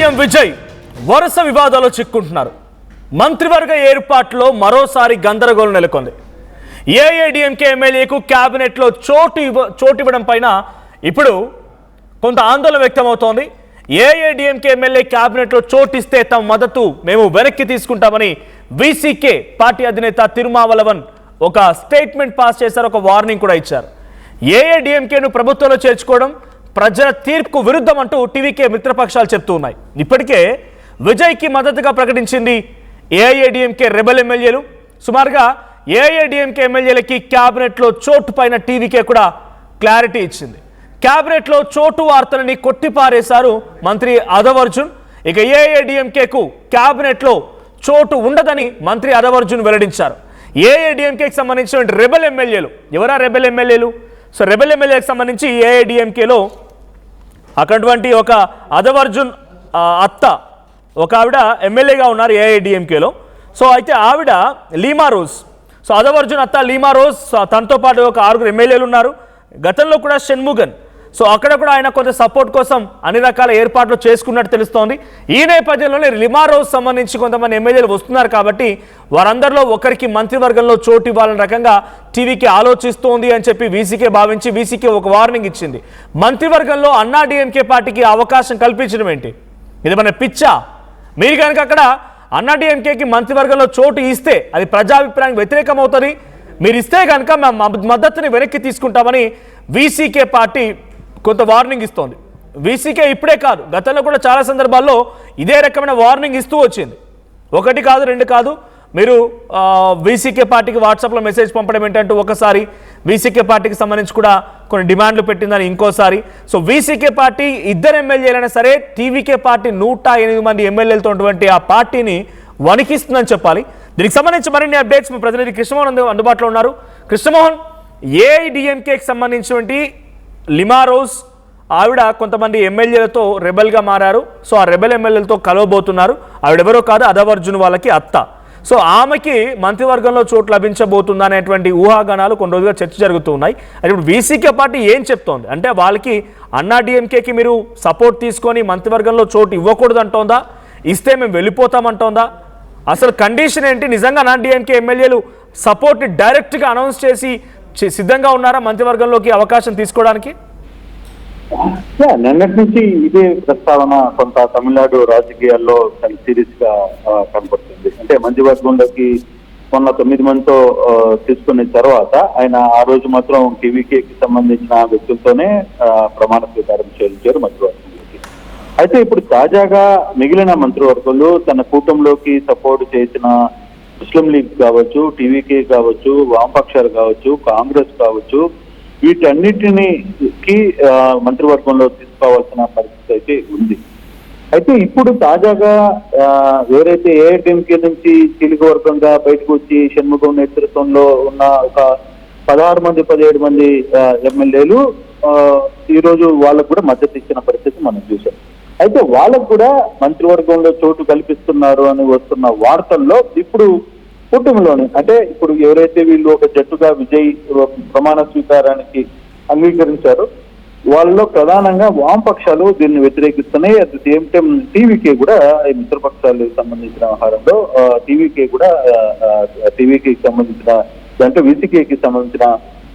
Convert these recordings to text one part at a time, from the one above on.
CM Vijay వరుస వివాదాల్లో చిక్కుంటున్నారు. మంత్రివర్గ ఏర్పాట్లో మరోసారి గందరగోళం నెలకొంది. ఏఐఏడీఎంకే ఎమ్మెల్యేకు క్యాబినెట్లో చోటు ఇవ్వడం పైన ఇప్పుడు కొంత ఆందోళన వ్యక్తమవుతోంది. ఏఐఏడీఎంకే ఎమ్మెల్యే క్యాబినెట్లో చోటిస్తే తమ మద్దతు మేము వెనక్కి తీసుకుంటామని వీసీకే పార్టీ అధినేత తిరుమావలవన్ ఒక స్టేట్మెంట్ పాస్ చేశారు, ఒక వార్నింగ్ కూడా ఇచ్చారు. ఏఐఏడీఎంకేను ప్రభుత్వంలో చేర్చుకోవడం ప్రజల తీర్పుకు విరుద్ధం అంటూ టీవీకే మిత్రపక్షాలు చెప్తూ ఉన్నాయి. ఇప్పటికే విజయ్కి మద్దతుగా ప్రకటించింది ఏఐఏడీఎంకే రెబెల్ ఎమ్మెల్యేలు. సుమారుగా ఏఐఏడీఎంకే ఎమ్మెల్యేలకి క్యాబినెట్లో చోటు పైన టీవీకే కూడా క్లారిటీ ఇచ్చింది. క్యాబినెట్లో చోటు వార్తలని కొట్టిపారేశారు మంత్రి అదవర్జున్. ఇక ఏఐఏడీఎంకేకు క్యాబినెట్లో చోటు ఉండదని మంత్రి అదవర్జున్ వెల్లడించారు. ఏఐఏడీఎంకేకి సంబంధించిన రెబెల్ ఎమ్మెల్యేలు ఎవరా రెబెల్ ఎమ్మెల్యేలు? సో రెబెల్ ఎమ్మెల్యేకి సంబంధించి ఏఐఏడీఎంకేలో అటువంటి ఒక అదవర్జున్ అత్త ఒక ఆవిడ ఎమ్మెల్యేగా ఉన్నారు ఏఐఏడీఎంకేలో. సో అయితే ఆవిడ లీమా రోజ్. సో అదవర్జున్ అత్త లీమా రోజ్, తనతో పాటు ఒక 6 ఎమ్మెల్యేలు ఉన్నారు. గతంలో కూడా షణ్ముగన్. సో అక్కడ కూడా ఆయన కొంత సపోర్ట్ కోసం అన్ని రకాల ఏర్పాట్లు చేసుకున్నట్టు తెలుస్తోంది. ఈ నేపథ్యంలోనే లీమా రోజ్ సంబంధించి కొంతమంది ఎమ్మెల్యేలు వస్తున్నారు కాబట్టి వారందరిలో ఒకరికి మంత్రివర్గంలో చోటు ఇవ్వాలనే రకంగా టీవీకి ఆలోచిస్తోంది అని చెప్పి వీసీకే భావించి వీసీకే ఒక వార్నింగ్ ఇచ్చింది. మంత్రివర్గంలో అన్నా డీఎంకే పార్టీకి అవకాశం కల్పించడం ఏంటి? ఇది మన పిచ్చా? మీరు కనుక అక్కడ అన్నా డీఎంకేకి మంత్రివర్గంలో చోటు ఇస్తే అది ప్రజాభిప్రాయానికి వ్యతిరేకం అవుతుంది. మీరు ఇస్తే కనుక మేము మద్దతుని వెనక్కి తీసుకుంటామని వీసీకే పార్టీ కొంత వార్నింగ్ ఇస్తోంది. వీసీకే ఇప్పుడే కాదు, గతంలో కూడా చాలా సందర్భాల్లో ఇదే రకమైన వార్నింగ్ ఇస్తూ వచ్చింది. 1 కాదు 2 కాదు. మీరు వీసీకే పార్టీకి వాట్సాప్లో మెసేజ్ పంపడం ఏంటంటూ ఒకసారి, వీసీకే పార్టీకి సంబంధించి కూడా కొన్ని డిమాండ్లు పెట్టిందని ఇంకోసారి. సో వీసీకే పార్టీ 2 ఎమ్మెల్యేలైనా సరే టీవీకే పార్టీ 108 మంది ఎమ్మెల్యేలతో ఉన్నటువంటి ఆ పార్టీని వణికిస్తుందని చెప్పాలి. దీనికి సంబంధించి మరిన్ని అప్డేట్స్ మీ ప్రతినిధి కృష్ణమోహన్ అందుబాటులో ఉన్నారు. కృష్ణమోహన్, ఏఐడీఎంకేకి సంబంధించినటువంటి లీమా రోజ్ ఆవిడ కొంతమంది ఎమ్మెల్యేలతో రెబెల్గా మారారు. సో ఆ రెబెల్ ఎమ్మెల్యేలతో కలవబోతున్నారు. ఆవిడెవరో కాదు, అదవర్జున్ వాళ్ళకి అత్త. సో ఆమెకి మంత్రివర్గంలో చోటు లభించబోతుందా అనేటువంటి ఊహాగానాలు కొన్ని రోజులుగా చర్చ జరుగుతూ ఉన్నాయి. అయితే ఇప్పుడు వీసీకే పార్టీ ఏం చెప్తోంది అంటే వాళ్ళకి అన్నా డీఎంకేకి మీరు సపోర్ట్ తీసుకొని మంత్రివర్గంలో చోటు ఇవ్వకూడదు అంటోందా? ఇస్తే మేము వెళ్ళిపోతామంటోందా? అసలు కండిషన్ ఏంటి? నిజంగా అన్నా డీఎంకే ఎమ్మెల్యేలు సపోర్ట్ని డైరెక్ట్గా అనౌన్స్ చేసి సిద్ధంగా ఉన్నారా మంత్రివర్గంలోకి అవకాశం తీసుకోవడానికి? నిన్నటి నుంచి ఇదే ప్రస్తావన కొంత తమిళనాడు రాజకీయాల్లో సీరియస్ గా కనపడుతుంది. అంటే మంత్రివర్గంలోకి మొన్న 9 మందితో తీసుకున్న తర్వాత ఆయన ఆ రోజు మాత్రం టీవీకేకి సంబంధించిన వ్యక్తులతోనే ప్రమాణ స్వీకారం చేయించారు మంత్రివర్గంలోకి. అయితే ఇప్పుడు తాజాగా మిగిలిన మంత్రివర్గంలో తన కూటమిలోకి సపోర్ట్ చేసిన ముస్లిం లీగ్ కావచ్చు, టీవీకే కావచ్చు, వామపక్షాలు కావచ్చు, కాంగ్రెస్ కావచ్చు, వీటన్నిటికి మంత్రివర్గంలో తీసుకోవాల్సిన పరిస్థితి అయితే ఉంది. అయితే ఇప్పుడు తాజాగా ఎవరైతే ఏఐడీఎంకే నుంచి కీలక వర్గంగా బయటకు వచ్చి షణ్ముగం నేతృత్వంలో ఉన్న ఒక 16 మంది 17 మంది ఎమ్మెల్యేలు ఈ రోజు వాళ్ళకు కూడా మద్దతు ఇచ్చిన పరిస్థితి మనం చూసాం. అయితే వాళ్ళకు కూడా మంత్రివర్గంలో చోటు కల్పిస్తున్నారు అని వస్తున్న వార్తల్లో ఇప్పుడు కూటమిలోని అంటే ఇప్పుడు ఎవరైతే వీళ్ళు ఒక జట్టుగా విజయ్ ప్రమాణ స్వీకారానికి అంగీకరించారో వాళ్ళలో ప్రధానంగా వామపక్షాలు దీన్ని వ్యతిరేకిస్తున్నాయి. At the same time TVK కూడా ఈ మిత్రపక్షాలకు సంబంధించిన వ్యవహారంలో టీవీకి సంబంధించిన దాంట్లో వీసీకేకి సంబంధించిన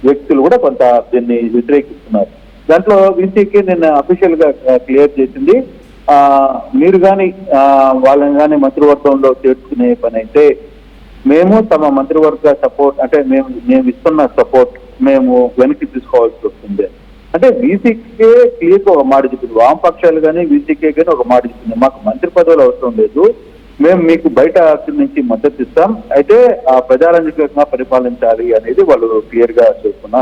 వ్యక్తులు కూడా కొంత దీన్ని వ్యతిరేకిస్తున్నారు. దాంట్లో వీసీకే నిన్న అఫీషియల్ గా క్లియర్ చేసింది, మీరు కానీ వాళ్ళని కానీ మంత్రివర్గంలో చేర్చుకునే పని అయితే మేము తమ మంత్రివర్గ సపోర్ట్ అంటే మేము ఇస్తున్న సపోర్ట్ మేము వెనక్కి తీసుకోవాల్సి వస్తుంది. అంటే వీసీకే క్లియర్ ఒక మాట చెప్పింది, వామపక్షాలు కానీ వీసీకే కానీ ఒక మాట చెప్పింది, మాకు మంత్రి పదవులు అవసరం లేదు, మేము మీకు బయట నుంచి మద్దతు ఇస్తాం, అయితే ప్రజారంజకంగా పరిపాలించాలి అనేది వాళ్ళు క్లియర్ గా చెప్తున్న.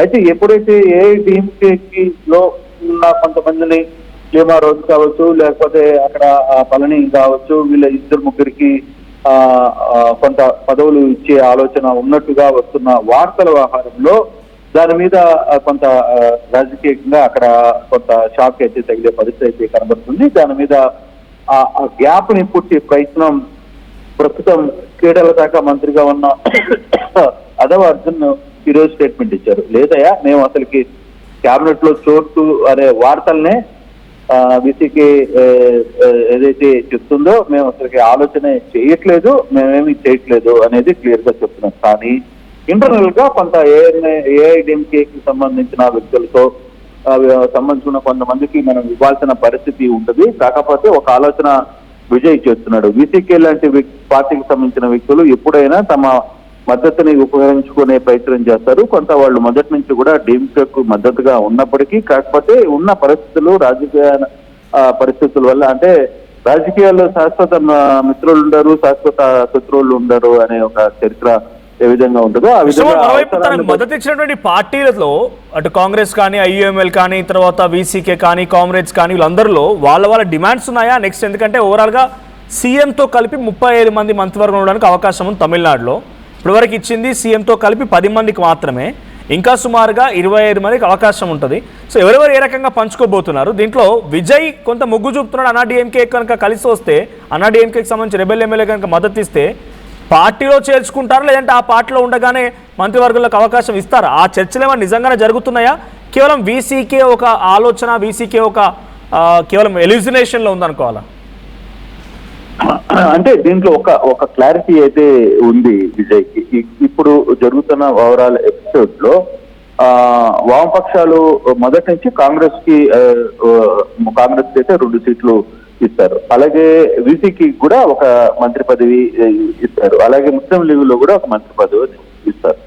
అయితే ఎప్పుడైతే ఏఐడీఎంకేలో ఉన్న కొంతమందిని లీమా రోజ్ కావచ్చు, లేకపోతే అక్కడ పళని కావచ్చు, వీళ్ళ 2-3కి కొంత పదవులు ఇచ్చే ఆలోచన ఉన్నట్టుగా వస్తున్న వార్తల వ్యవహారంలో దాని మీద కొంత రాజకీయంగా అక్కడ కొంత షాక్ అయితే తగిలే పరిస్థితి అయితే కనబడుతుంది. దాని మీద ఆ గ్యాప్ ని పూర్తి ప్రయత్నం ప్రస్తుతం క్రీడల శాఖ మంత్రిగా ఉన్న అదవర్జున్ ఈరోజు స్టేట్మెంట్ ఇచ్చారు. లేదయ్యా మేము అసలుకి క్యాబినెట్ లో చోటు అనే వార్తల్నే వీసీకే ఏదైతే చెప్తుందో మేము అసలుకి ఆలోచన చేయట్లేదు, మేమేమి చేయట్లేదు అనేది క్లియర్ గా చెప్తున్నాం. కానీ ఇంటర్నల్ గా కొంత ఏఐడిఎంకేకి సంబంధించిన వ్యక్తులతో సంబంధించిన కొంతమందికి మనం ఇవ్వాల్సిన పరిస్థితి ఉంటుంది. కాకపోతే ఒక ఆలోచన విజయ్ చేస్తున్నాడు. వీసీకే లాంటి పార్టీకి సంబంధించిన వ్యక్తులు ఎప్పుడైనా తమ మద్దతుని ఉపయోగించుకునే ప్రయత్నం చేస్తారు. కొంత వాళ్ళు మొదటి నుంచి కూడా డీఎంకేకు మద్దతుగా ఉన్నప్పటికీ, కాకపోతే ఉన్న పరిస్థితులు రాజకీయ పరిస్థితుల వల్ల, అంటే రాజకీయాల్లో శాశ్వత మిత్రులు ఉండరు, శాశ్వత శత్రువులు ఉండరు అనే ఒక చరిత్ర ఏ విధంగా ఉంటుందో ఆ విధంగా మద్దతు ఇచ్చినటువంటి పార్టీలలో అటు కాంగ్రెస్ కానీ, ఐయుఎంఎల్ కానీ, తర్వాత వీసీకే కానీ, కామ్రేడ్స్ కానీ, వీళ్ళందరిలో వాళ్ళ డిమాండ్స్ ఉన్నాయా నెక్స్ట్? ఎందుకంటే ఓవరాల్ గా సీఎంతో కలిపి 35 మంది మంత్రివర్గం ఉండడానికి అవకాశం ఉంది తమిళనాడులో. ఇప్పటివరకు ఇచ్చింది సీఎంతో కలిపి 10 మందికి మాత్రమే, ఇంకా సుమారుగా 25 మందికి అవకాశం ఉంటుంది. సో ఎవరెవరు ఏ రకంగా పంచుకోబోతున్నారు? దీంట్లో విజయ్ కొంత మొగ్గు చూపుతున్నాడు. అన్నాడీఎంకే కనుక కలిసి వస్తే, అన్నాడీఎంకేకి సంబంధించి రెబెల్ ఎమ్మెల్యే కనుక మద్దతు ఇస్తే పార్టీలో చేర్చుకుంటారా, లేదంటే ఆ పార్టీలో ఉండగానే మంత్రివర్గంలోకి అవకాశం ఇస్తారా? ఆ చర్చలు ఏమైనా నిజంగానే జరుగుతున్నాయా? కేవలం వీసీకే ఒక ఆలోచన, వీసీకే ఒక కేవలం ఎలిజినేషన్లో ఉందనుకోవాలా? అంటే దీంట్లో ఒక క్లారిటీ అయితే ఉంది విజయ్కి. ఇప్పుడు జరుగుతున్న ఓవరాల్ ఎపిసోడ్ లో వామపక్షాలు మొదటి నుంచి కాంగ్రెస్ కి అయితే 2 సీట్లు ఇస్తారు, అలాగే వీసీకి కూడా ఒక మంత్రి పదవి ఇస్తారు, అలాగే ముస్లిం లీగ్ లో కూడా ఒక మంత్రి పదవి ఇస్తారు.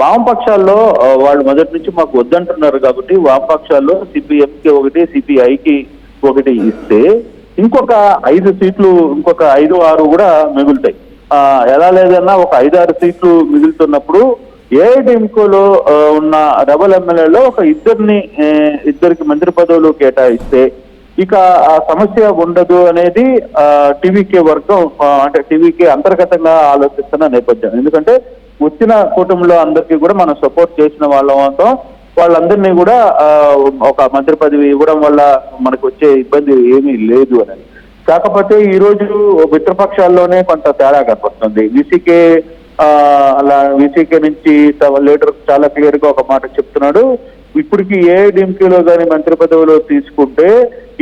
వామపక్షాల్లో వాళ్ళు మొదటి నుంచి మాకు వద్దంటున్నారు కాబట్టి వామపక్షాల్లో సిపిఎంకి 1, సిపిఐకి 1 ఇస్తే ఇంకొక 5 సీట్లు, ఇంకొక 5-6 కూడా మిగులుతాయి. ఎలా లేదన్నా ఒక 5-6 సీట్లు మిగులుతున్నప్పుడు ఏఐడిఎంకోలో ఉన్న రెబల్ ఎమ్మెల్యేలో ఒక ఇద్దరికి మంత్రి పదవులు కేటాయిస్తే ఇక ఆ సమస్య ఉండదు అనేది టీవీకే వర్గం, అంటే టీవీకే అంతర్గతంగా ఆలోచిస్తున్న నేపథ్యం. ఎందుకంటే వచ్చిన కూటమిలో అందరికీ కూడా మనం సపోర్ట్ చేసిన వాళ్ళతో వాళ్ళందరినీ కూడా ఒక మంత్రి పదవి ఇవ్వడం వల్ల మనకు వచ్చే ఇబ్బంది ఏమీ లేదు అనేది. కాకపోతే ఈ రోజు మిత్రపక్షాల్లోనే కొంత తేడా కనపడుతుంది. వీసీకే నుంచి లీడర్ చాలా క్లియర్ గా ఒక మాట చెప్తున్నాడు. ఇప్పటికి ఏఐడిఎంకేలో కానీ మంత్రి పదవిలో తీసుకుంటే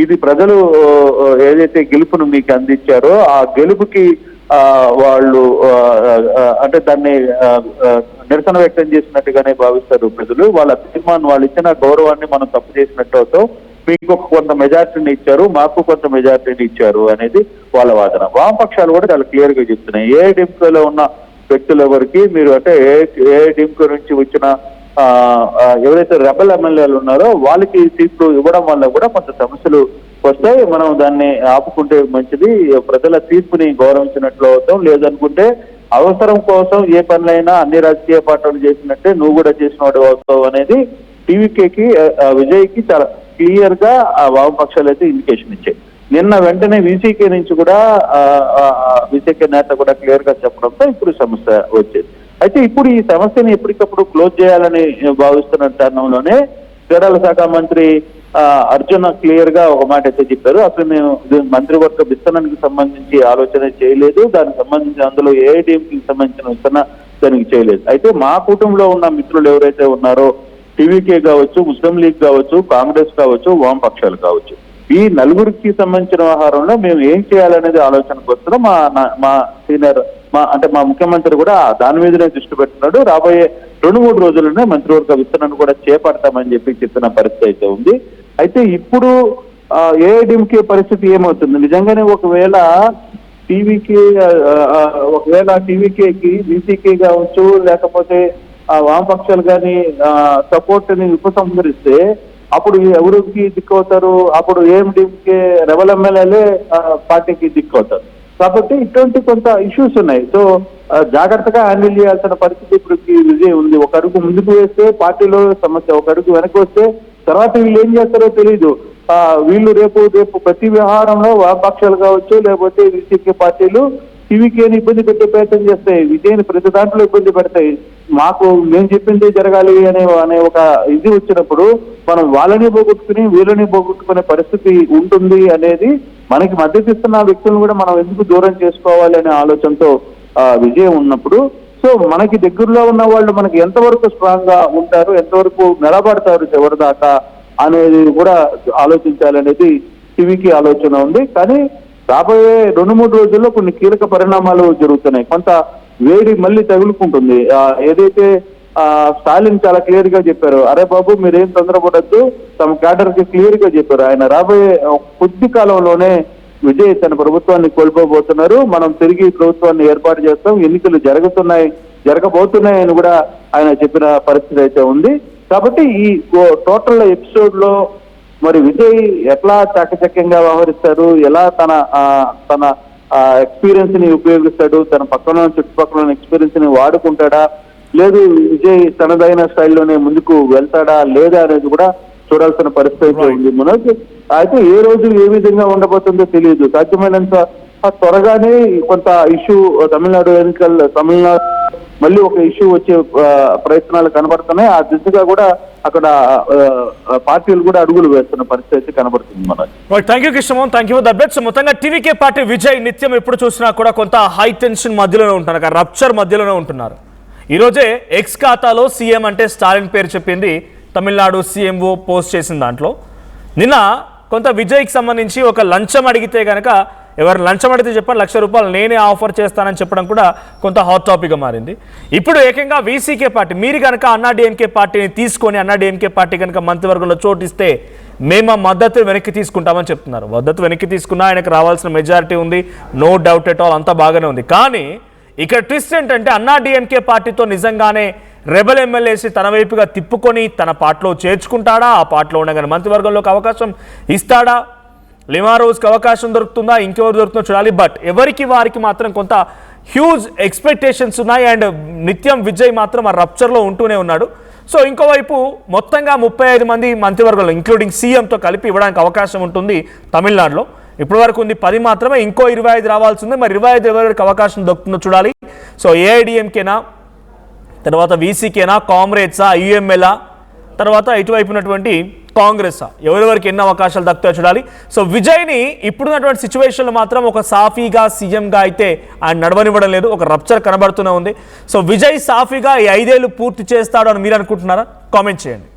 ఇది ప్రజలు ఏదైతే గెలుపును మీకు అందించారో ఆ గెలుపుకి వాళ్ళు అంటే దాన్ని నిరసన వ్యక్తం చేసినట్టుగానే భావిస్తారు ప్రజలు. వాళ్ళ తీర్మానం, వాళ్ళు ఇచ్చిన గౌరవాన్ని మనం తప్పు చేసినట్టు, మీకు కొంత మెజార్టీని ఇచ్చారు, మాకు కొంత మెజార్టీని ఇచ్చారు అనేది వాళ్ళ వాదన. వామపక్షాలు కూడా చాలా క్లియర్ గా చెప్తున్నాయి. ఏఐడిఎంకేలో ఉన్న వ్యక్తులు ఎవరికి మీరు అంటే ఏఐడిఎంకే నుంచి వచ్చిన ఎవరైతే రెబల్ ఎమ్మెల్యేలు ఉన్నారో వాళ్ళకి సీట్లు ఇవ్వడం వల్ల కూడా కొంత సమస్యలు వస్తాయి. మనం దాన్ని ఆపుకుంటే మంచిది, ప్రజల తీర్పుని గౌరవించినట్లు అవుతాం. లేదనుకుంటే అవసరం కోసం ఏ పనులైనా అన్ని రాజకీయ పార్టీలు చేసినట్టే నువ్వు కూడా చేసిన వాడు అవుతావు అనేది టీవీకేకి, విజయ్కి చాలా క్లియర్ గా ఆ వామపక్షాలు అయితే ఇండికేషన్ ఇచ్చాయి. నిన్న వెంటనే వీసీకే నుంచి కూడా వీసీకే నేత కూడా క్లియర్ గా చెప్పడంతో ఇప్పుడు సమస్య వచ్చేది. అయితే ఇప్పుడు ఈ సమస్యని ఎప్పటికప్పుడు క్లోజ్ చేయాలని భావిస్తున్న తరుణంలోనే క్రీడల శాఖ మంత్రి అర్జున్ క్లియర్ గా ఒక మాట అయితే చెప్పారు. అసలు మేము మంత్రివర్గ విస్తరణకి సంబంధించి ఆలోచన చేయలేదు, దానికి సంబంధించి అందులో ఏఐడిఎంకి సంబంధించిన విస్తరణ దానికి చేయలేదు. అయితే మా కుటుంబంలో ఉన్న మిత్రులు ఎవరైతే ఉన్నారో టీవీకే కావచ్చు, ముస్లిం లీగ్ కావచ్చు, కాంగ్రెస్ కావచ్చు, వామపక్షాలు కావచ్చు, ఈ నలుగురికి సంబంధించిన వ్యవహారంలో మేము ఏం చేయాలనేది ఆలోచనకు వస్తున్నాం. మా సీనియర్ మా ముఖ్యమంత్రి కూడా దాని మీదనే దృష్టి పెడుతున్నాడు. రాబోయే 2-3 రోజుల్లోనే మంత్రివర్గ విస్తరణను కూడా చేపడతామని చెప్పిన పరిస్థితి అయితే ఉంది. అయితే ఇప్పుడు ఏఐడిఎంకే పరిస్థితి ఏమవుతుంది? నిజంగానే ఒకవేళ టీవీకేకి వీసీకే కావచ్చు, లేకపోతే వామపక్షాలు కానీ సపోర్ట్ ని ఉపసంహరిస్తే అప్పుడు ఎవరికి దిక్కవుతారు? అప్పుడు ఏఎండిఎంకే రెబల్ ఎమ్మెల్యేలే పార్టీకి దిక్కవుతారు. కాబట్టి ఇటువంటి కొంత ఇష్యూస్ ఉన్నాయి. సో జాగ్రత్తగా హ్యాండిల్ చేయాల్సిన పరిస్థితి ఇప్పుడు విజయ్ ఉంది. ఒక అడుగు ముందుకు వేస్తే పార్టీలో సమస్య, ఒక అడుగు వెనక్కి వస్తే తర్వాత వీళ్ళు ఏం చేస్తారో తెలియదు. వీళ్ళు రేపు ప్రతి వ్యవహారంలో వామపక్షాలు కావచ్చు, లేకపోతే వీసీకే పార్టీలు టీవీకేని ఇబ్బంది పెట్టే ప్రయత్నం చేస్తాయి, విజయ్ని ప్రతి దాంట్లో ఇబ్బంది పెడతాయి. మేము చెప్పింది జరగాలి అనే ఒక ఇది వచ్చినప్పుడు మనం వాళ్ళని పోగొట్టుకుని వీళ్ళని పోగొట్టుకునే పరిస్థితి ఉంటుంది అనేది, మనకి మద్దతు ఇస్తున్న వ్యక్తులను కూడా మనం ఎందుకు దూరం చేసుకోవాలి అనే ఆలోచనతో విజయం ఉన్నప్పుడు, సో మనకి దగ్గరలో ఉన్న వాళ్ళు మనకి ఎంతవరకు స్ట్రాంగ్ గా ఉంటారు, ఎంతవరకు నిలబడతారు చివరి దాకా అనేది కూడా ఆలోచించాలనేది టీవీకి ఆలోచన ఉంది. కానీ రాబోయే 2-3 రోజుల్లో కొన్ని కీలక పరిణామాలు జరుగుతున్నాయి. కొంత వేడి మళ్ళీ తగులుకుంటుంది. ఏదైతే స్టాలిన్ చాలా క్లియర్ గా చెప్పారు, అరే బాబు మీరేం తొందరపడద్దు, తమ క్యాడర్ కి క్లియర్ గా చెప్పారు. ఆయన రాబోయే కొద్ది కాలంలోనే విజయ్ తన ప్రభుత్వాన్ని కోల్పోబోతున్నారు, మనం తిరిగి ప్రభుత్వాన్ని ఏర్పాటు చేస్తాం, ఎన్నికలు జరగబోతున్నాయి అని కూడా ఆయన చెప్పిన పరిస్థితి అయితే ఉంది. కాబట్టి ఈ టోటల్ ఎపిసోడ్ లో మరి విజయ్ ఎట్లా చాకచక్యంగా వ్యవహరిస్తాడు, ఎలా తన ఎక్స్పీరియన్స్ ని ఉపయోగిస్తాడు, తన పక్కన చుట్టుపక్కల ఎక్స్పీరియన్స్ ని వాడుకుంటాడా, లేదు విజయ్ తనదైన స్టైల్లోనే ముందుకు వెళ్తాడా లేదా అనేది కూడా చూడాల్సిన పరిస్థితి ఉంది మనోజ్. అయితే ఏ రోజు ఏ విధంగా ఉండబోతుందో తెలియదు. సాధ్యమైనంత త్వరగానే కొంత ఇష్యూ తమిళనాడు మళ్ళీ ఒక ఇష్యూ వచ్చే ప్రయత్నాలు కనబడుతున్నాయి. ఆ దిశగా కూడా అక్కడ పార్టీలు కూడా అడుగులు వేస్తున్న పరిస్థితి కనబడుతుంది Manoj. Thank you Krishnamohan, thank you దట్ బెట్స్. మొత్తంగా టీవీకే పార్టీ విజయ్ నిత్యం ఎప్పుడు చూసినా కూడా కొంత హై టెన్షన్ మధ్యలోనే ఉంటున్నారు, రప్చర్ మధ్యలోనే ఉంటున్నారు. ఈరోజే ఎక్స్ ఖాతాలో సీఎం అంటే స్టాలిన్ పేరు చెప్పింది తమిళనాడు సీఎంఓ పోస్ట్ చేసిన దాంట్లో. నిన్న కొంత విజయ్కి సంబంధించి ఒక లంచం అడిగితే కనుక ఎవరు లంచం అడిగితే చెప్పారు, ₹1,00,000 నేనే ఆఫర్ చేస్తానని చెప్పడం కూడా కొంత హాట్ టాపిక్గా మారింది. ఇప్పుడు ఏకంగా వీసీకే పార్టీ, మీరు కనుక అన్నాడీఎంకే పార్టీని తీసుకొని అన్నాడీఎంకే పార్టీ కనుక మంత్రివర్గంలో చోటిస్తే మేము మద్దతు వెనక్కి తీసుకుంటామని చెప్తున్నారు. మద్దతు వెనక్కి తీసుకున్నా ఆయనకు రావాల్సిన మెజారిటీ ఉంది, నో డౌట్ ఎట్ ఆల్, అంతా బాగానే ఉంది. కానీ ఇక్కడ ట్విస్ట్ ఏంటంటే అన్నాడీఎంకే పార్టీతో నిజంగానే రెబల్ ఎమ్మెల్యేసి తన వైపుగా తిప్పుకొని తన పార్టీలో చేర్చుకుంటాడా, ఆ పార్టీలో ఉండగానే మంత్రివర్గంలోకి అవకాశం ఇస్తాడా, లిమారోజ్కి అవకాశం దొరుకుతుందా, ఇంకెవరు దొరుకుతుందో చూడాలి. బట్ ఎవరికి వారికి మాత్రం కొంత హ్యూజ్ ఎక్స్పెక్టేషన్స్ ఉన్నాయి. అండ్ నిత్యం విజయ్ మాత్రం ఆ రప్చర్లో ఉంటూనే ఉన్నాడు. సో ఇంకోవైపు మొత్తంగా 35 మంది మంత్రివర్గంలో ఇంక్లూడింగ్ సీఎంతో కలిపి ఇవ్వడానికి అవకాశం ఉంటుంది తమిళనాడులో. ఇప్పటి వరకు ఉంది 10 మాత్రమే, ఇంకో 25 రావాల్సి ఉంది. మరి 25 ఎవరికి అవకాశం దొరుకుతుందో చూడాలి. సో ఏఐడిఎంకేనా, తర్వాత వీసీకేనా, కామ్రేడ్సా, యుఎంఎల్ఆ, తర్వాత ఇటువైపు ఉన్నటువంటి కాంగ్రెస్, ఎవరెవరికి ఎన్ని అవకాశాలు దక్కుతాయో చూడాలి. సో విజయ్ని ఇప్పుడున్నటువంటి సిచ్యువేషన్లో మాత్రం ఒక సాఫీగా సీఎంగా అయితే ఆయన నడవనివ్వడం లేదు, ఒక రప్చర్ కనబడుతూనే ఉంది. సో విజయ్ సాఫీగా ఈ 5 ఏళ్ళు పూర్తి చేస్తాడు అని మీరు అనుకుంటున్నారా? కామెంట్ చేయండి.